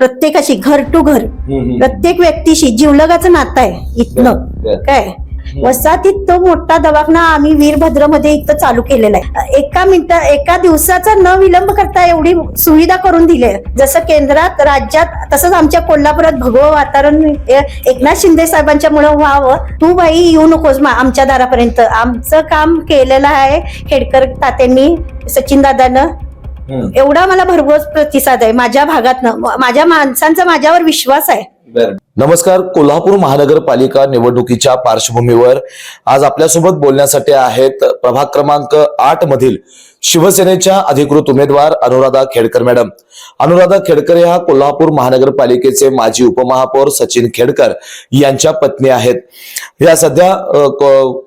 प्रत्येकाशी घर टू घर, प्रत्येक व्यक्तीशी जिवलगाचं नातं आहे इथनं काय. वसाहतीत तो मोठा दवाखाना आम्ही वीरभद्रमध्ये इथं चालू केलेला आहे. एका दिवसाचा न विलंब करता एवढी सुविधा करून दिली आहे. जसं केंद्रात राज्यात तसंच आमच्या कोल्हापुरात भगवं वातावरण एकनाथ शिंदे साहेबांच्या मुळे व्हावं. तू बाई येऊ नकोस आमच्या दारापर्यंत. आमचं काम केलेलं आहे खेडकर तात्यांनी, सचिन दादानं. एवढा मला भरघोस प्रतिसाद आहे माझ्या भागातनं. माझ्या माणसांचा माझ्यावर विश्वास आहे. नमस्कार. कोल्हापूर महानगरपालिका निवडणुकीच्या पार्श्वभूमीवर आज आपल्यासोबत बोलण्यासाठी आहेत प्रभाग क्रमांक 8 मधील शिवसेनेच्या अधिकृत उमेदवार अनुराधा खेडकर मॅडम. अनुराधा खेडकर ह्या कोल्हापूर महानगरपालिकेचे माजी उपमहापौर सचिन खेडकर यांच्या पत्नी आहेत. या सध्या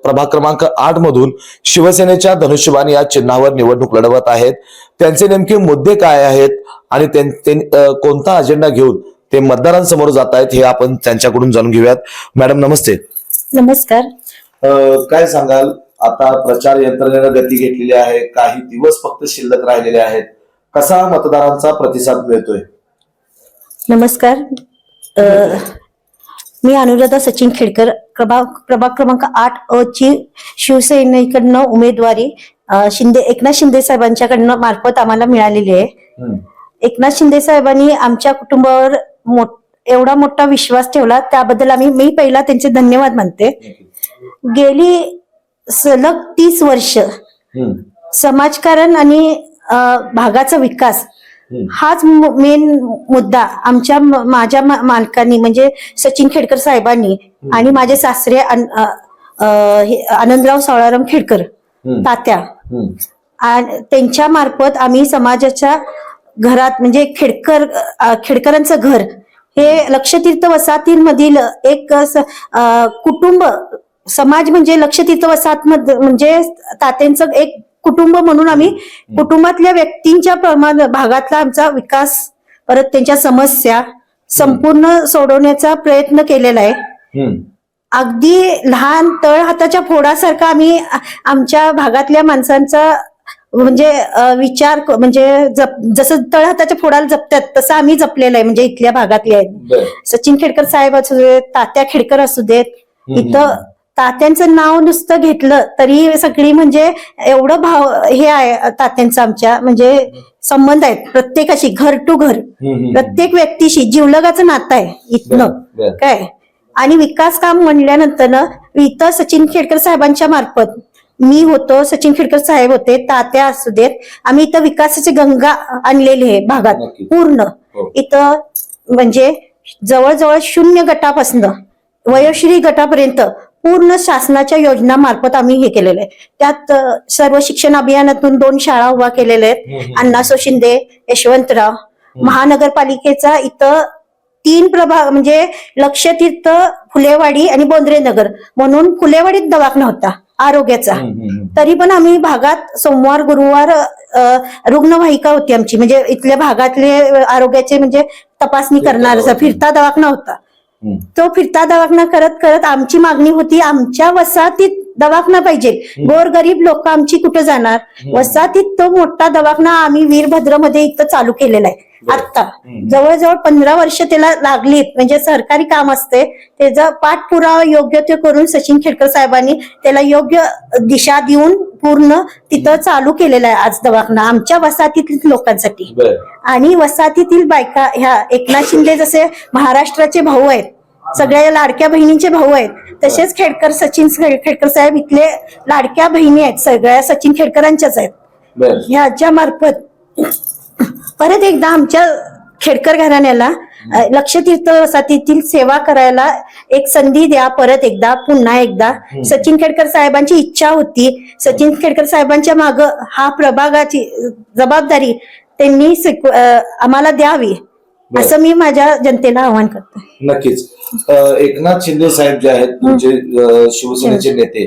प्रभाग क्रमांक 8 मधून शिवसेनेच्या धनुष्यबाण या चिन्हावर निवडणूक लढवत आहेत. त्यांचे नेमके मुद्दे काय आहेत आणि कोणता अजेंडा घेऊन ते मतदारांसमोर जात आहेत हे आपण त्यांच्याकडून जाणून घेऊयात. मॅडम नमस्ते. नमस्कार. काय सांगाल, आता प्रचार यंत्रणेनं गती घेतलेली आहे, काही दिवस फक्त शिल्लक राहिलेले आहेत, कसा मतदारांचा प्रतिसाद मिळतोय? नमस्कार. मी अनुराधा सचिन खेडकर, प्रभाग क्रमांक 8 ची शिवसेनेकडनं उमेदवारी एकनाथ शिंदे साहेबांच्याकडनं मार्फत आम्हाला मिळालेली आहे. एकनाथ शिंदे साहेबांनी आमच्या कुटुंबावर एवढा मोठा विश्वास ठेवला, त्याबद्दल मी पहिला त्यांचे धन्यवाद मानते. गेली सलग 30 वर्ष समाजकारण आणि भागाचा विकास हाच मेन मुद्दा माझ्या मालकांनी म्हणजे सचिन खेडकर साहेबांनी आणि माझे सासरे आनंदराव सावळाराम खेडकर तात्या त्यांच्या मार्फत आम्ही समाजाच्या घरात म्हणजे खेडकरांचं घर हे लक्षतीर्थ वसाहतीमधील एक कुटुंब समाज म्हणजे लक्षतीर्थ वसाहत म्हणजे तात्यांचं एक कुटुंब म्हणून आम्ही कुटुंबातल्या व्यक्तींच्या भागातला आमचा विकास परत त्यांच्या समस्या संपूर्ण सोडवण्याचा प्रयत्न केलेला आहे. अगदी लहान तळ हाताच्या फोडासारखा आम्ही आमच्या भागातल्या माणसांचा म्हणजे विचार म्हणजे जसं तळ हाताच्या फोडाला जपतात तसं आम्ही जपलेलं आहे. म्हणजे इथल्या भागातले आहेत. सचिन खेडकर साहेब असू देत, तात्या खेडकर असू देत, इथं तात्यांचं नाव नुसतं घेतलं तरी सगळी म्हणजे एवढं भाव हे आहे तात्यांचं आमच्या म्हणजे संबंध आहेत. प्रत्येकाशी घर टू घर, प्रत्येक व्यक्तीशी जिवलगाचं नातं आहे इथनं काय. आणि विकास काम म्हणल्यानंतर इथं सचिन खेडकर साहेबांच्या मार्फत मी होतो, सचिन खेडकर साहेब होते, तात्या असू देत, आम्ही इथं विकासाची गंगा आणलेली आहे भागात पूर्ण. इथं म्हणजे जवळजवळ 0 गटापासून वयोश्री गटापर्यंत पूर्ण शासनाच्या योजना मार्फत आम्ही हे केलेलं आहे. त्यात सर्व शिक्षण अभियानातून 2 शाळा उभा केलेल्या आहेत. अण्णासो शिंदे, यशवंतराव. महानगरपालिकेचा इथं 3 प्रभाग म्हणजे लक्षतीर्थ, फुलेवाडी आणि बोंद्रेनगर म्हणून फुलेवाडीत दवाखाना होता आरोग्याचा. तरी पण आम्ही भागात सोमवार गुरुवार रुग्णवाहिका होती आमची म्हणजे इथल्या भागातले आरोग्याचे म्हणजे तपासणी करणारा फिरता दवाखाना होता. तो फिरता दवाखाना करत करत आमची मागणी होती आमच्या वसाहतीत दवाखाना पाहिजे. गोरगरीब लोक आमची कुठे जाणार. वसाहतीत तो मोठा दवाखाना आम्ही वीरभद्रमध्ये इथं चालू केलेला आहे. आता जवळजवळ 15 वर्ष त्याला लागलीत. म्हणजे सरकारी काम असते त्याचा पाठपुरावा योग्य ते करून सचिन खेडकर साहेबांनी त्याला योग्य दिशा देऊन पूर्ण तिथं चालू केलेला आहे आज दवाखाना आमच्या वसाहतीतील लोकांसाठी. आणि वसाहतीतील बायका ह्या एकनाथ शिंदे जसे महाराष्ट्राचे भाऊ आहेत, सगळ्या लाडक्या बहिणींचे भाऊ आहेत, तसेच सचिन खेडकर साहेब इथले लाडक्या बहिणी आहेत, सगळ्या सचिन खेडकरांच्याच आहेत. ह्याच्या मार्फत परत एकदा आमच्या खेडकर घराण्याला लक्षतीर्थ वसाहतीतील सेवा करायला एक संधी द्या. परत एकदा पुन्हा एकदा सचिन खेडकर साहेबांची इच्छा होती. सचिन खेडकर साहेबांच्या माग हा प्रभागाची जबाबदारी त्यांनी आम्हाला द्यावी असं मी माझ्या जनतेला आवाहन करतो. नक्कीच. एकनाथ शिंदे साहेब जे आहेत तुमचे शिवसेनेचे नेते,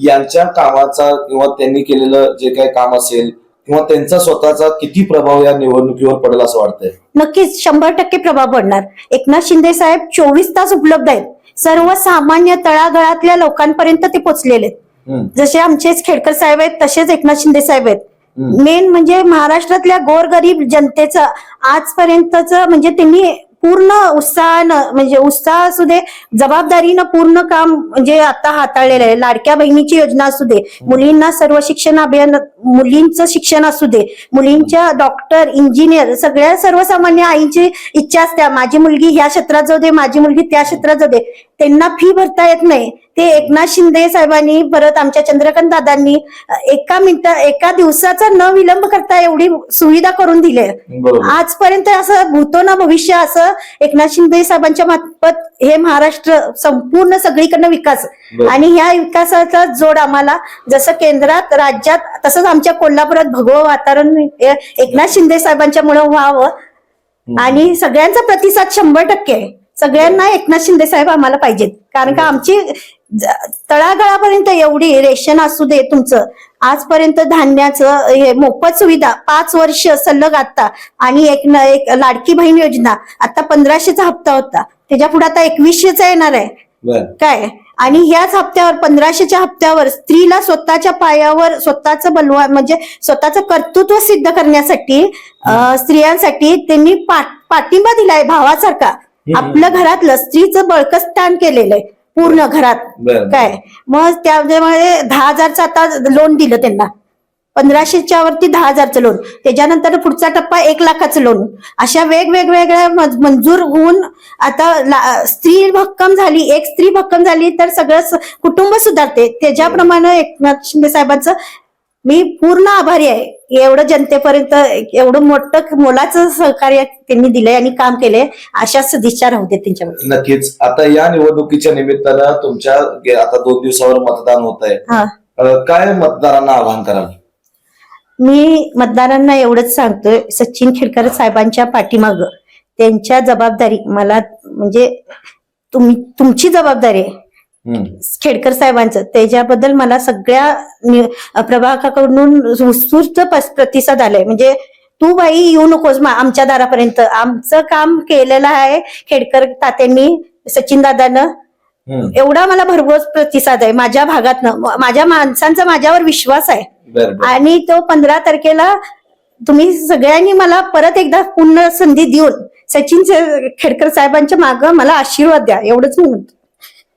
यांच्या कामाचा किंवा त्यांनी केलेलं जे काही काम असेल किंवा त्यांचा स्वतःचा किती प्रभाव या निवडणुकीवर पडेल असं वाटतंय? नक्कीच 100% प्रभाव पडणार. एकनाथ शिंदे साहेब 24 तास उपलब्ध आहेत. सर्वसामान्य तळागाळातल्या लोकांपर्यंत ते पोहोचलेले आहेत. जसे आमचे खेडकर साहेब आहेत तसेच एकनाथ शिंदे साहेब आहेत. मेन म्हणजे महाराष्ट्रातल्या गोरगरीब जनतेचं आजपर्यंतच म्हणजे त्यांनी पूर्ण उत्साहानं, म्हणजे उत्साह असू दे, जबाबदारीनं पूर्ण काम म्हणजे आता हाताळलेलं आहे. लाडक्या बहिणीची योजना असू दे, मुलींना सर्व शिक्षण अभियान, मुलींचं शिक्षण असू दे, मुलींच्या डॉक्टर, इंजिनियर, सगळ्या सर्वसामान्य आईची इच्छा असते माझी मुलगी ह्या क्षेत्रात जाऊ दे, माझी मुलगी त्या क्षेत्रात जाऊ दे. त्यांना फी भरता येत नाही, ते एकनाथ शिंदे साहेबांनी, परत आमच्या चंद्रकांत दादांनी एका दिवसाचा न विलंब करता एवढी सुविधा करून दिली. आजपर्यंत असं भूतो ना भविष्य असं एकनाथ शिंदे साहेबांच्या मार्फत हे महाराष्ट्र संपूर्ण सगळीकडनं विकास, आणि ह्या विकासाचा जोड आम्हाला जसं केंद्रात, राज्यात, तसंच आमच्या कोल्हापुरात भगवं वातावरण एकनाथ शिंदे साहेबांच्या मुळे व्हावं. आणि सगळ्यांचा प्रतिसाद 100% आहे. सगळ्यांना एकनाथ शिंदे साहेब आम्हाला पाहिजेत, कारण का आमची तळागाळापर्यंत एवढी रेशन असू दे तुमचं, आजपर्यंत धान्याचं हे मोफत सुविधा 5 वर्ष सलग आता, आणि एक लाडकी बहीण योजना आता 1500चा हप्ता होता, त्याच्या पुढे आता 2100चा येणार आहे काय. आणि ह्याच हप्त्यावर 1500च्या हप्त्यावर स्त्रीला स्वतःच्या पायावर स्वतःचं बलवान म्हणजे स्वतःचं कर्तृत्व सिद्ध करण्यासाठी स्त्रियांसाठी त्यांनी पाठिंबा दिलाय भावासारखा. आपलं घरातलं स्त्रीचं बळकट स्थान केलेलं आहे पूर्ण घरात काय. मग त्यामुळे 10,000चं आता लोन दिलं त्यांना, 1500च्या वरती 10,000चं लोन, त्याच्यानंतर पुढचा टप्पा 1 लाखाचं लोन, अशा वेगवेगळ्या मंजूर होऊन आता स्त्री भक्कम झाली, एक स्त्री भक्कम झाली तर सगळं कुटुंब सुधारते. त्याच्याप्रमाणे एकनाथ शिंदे साहेबांचं मी पूर्ण आभारी आहे. एवढं जनतेपर्यंत एवढं मोठं मोलाचं सहकार्य त्यांनी दिलंय आणि काम केलंय. अशा सदिच्छा राहू दे त्यांच्यावर. नक्कीच. आता या निवडणुकीच्या निमित्तानं तुमच्या आता 2 दिवसावर मतदान होत आहे, काय मतदारांना आवाहन कराल? मी मतदारांना एवढंच सांगतोय, सचिन खेडकर साहेबांच्या पाठीमाग त्यांच्या जबाबदारी मला म्हणजे तुमची जबाबदारी आहे खेडकर साहेबांचं, त्याच्याबद्दल मला सगळ्या प्रभागाकडून उत्स्फूर्त प्रतिसाद आलाय. म्हणजे तू बाई येऊ नकोस आमच्या दारापर्यंत, आमचं काम केलेलं आहे खेडकर तात्यांनी, सचिन दादानं, एवढा मला भरघोस प्रतिसाद आहे माझ्या भागातनं. माझ्या माणसांचा माझ्यावर विश्वास आहे. आणि तो 15 तारखेला तुम्ही सगळ्यांनी मला परत एकदा पुन्हा संधी देऊन सचिन खेडकर साहेबांच्या मागं मला आशीर्वाद द्या, एवढंच मी म्हणतो.